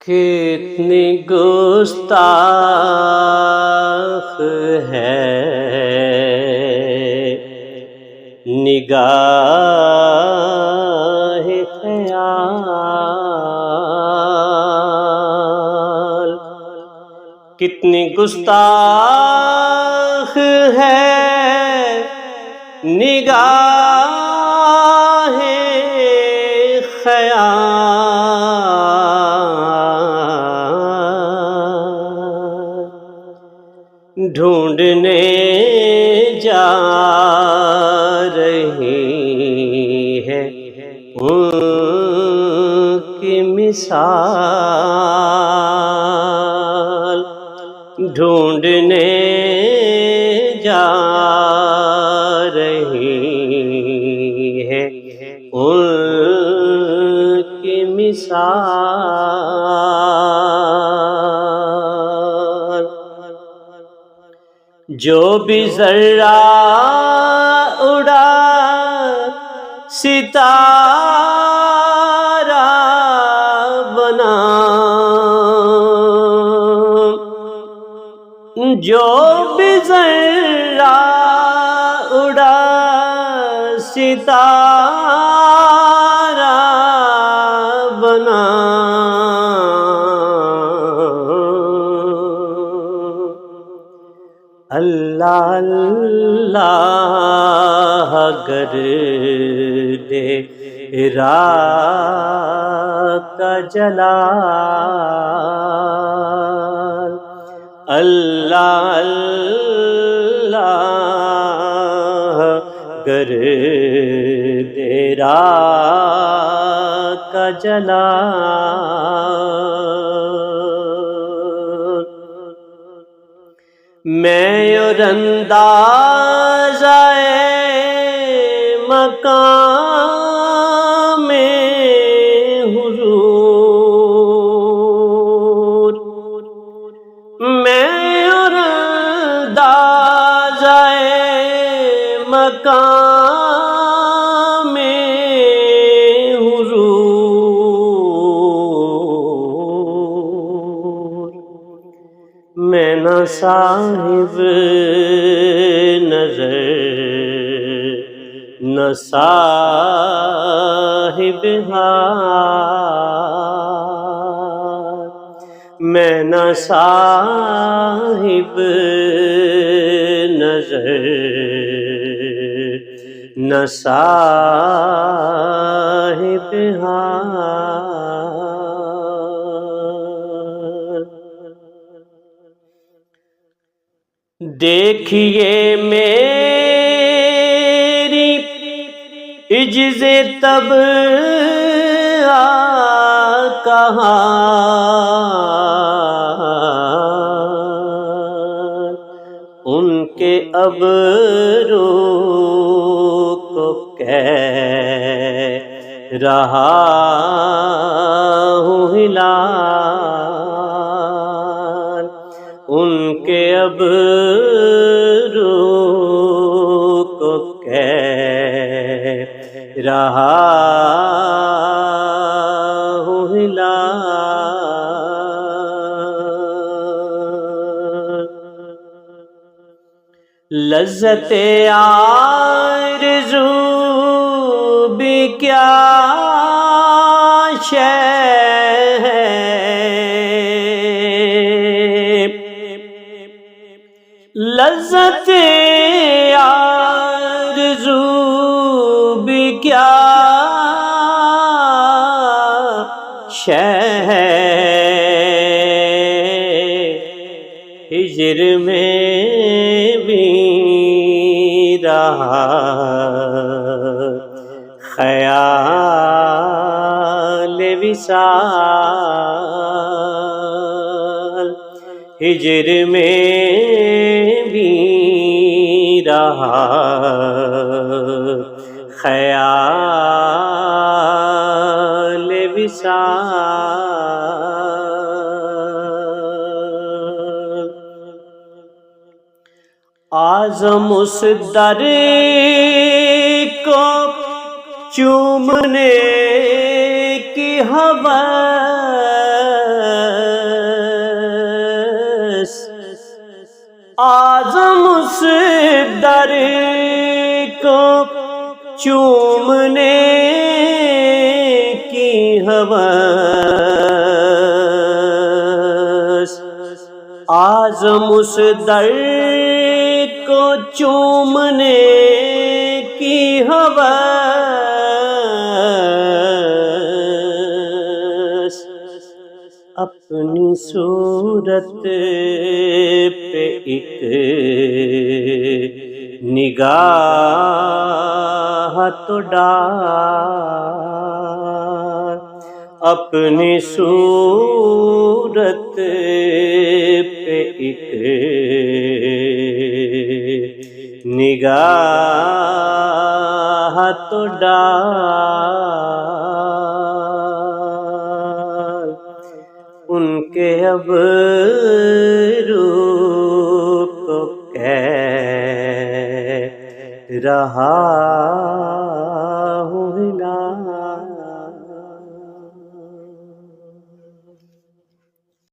کتنی گستاخ ہے نگاہ خیال، کتنی گستاخ ہے نگاہ خیال، ڈھونڈنے جا رہی ہے ان کی مثال، ڈھونڈنے جا رہی ہے ان کی مثال، جو بھی ذرہ اڑا ستارہ بنا، جو بھی ذرہ اڑا ستارہ بنا، اللہ اللہ گردِ راہ کا جلال، اللہ اللہ گردِ راہ کا جلال، میں اور اندازۂ مقام حضور، میں اور اندازۂ مقام حضور، میں نہ صاحب نظر نہ صاحب حال، میں نہ صاحب نظر نہ صاحب حال، دیکھیے میری عجز طبع کا حال، ان کے ابرو کو کہہ رہا ہوں ہلال، ان کے ابرو کو کہہ رہا ہوں ہلال، لذت آرزو بھی کیا شے ہے، لذت آرزو بھی کیا شے ہے، ہجر میں بھی رہا خیال وصال، ہجر میں بھی رہا خیال وصال، اعظم اس در کو چومنے کی ہوس چومنے کی ہوس، اعظم اس در کو چومنے کی ہوس، اپنی صورت پہ ایک نگاہ تو ڈال، اپنی صورت پہ ایک نگاہ تو ڈال، ان کے ابرو کو کہہ رہا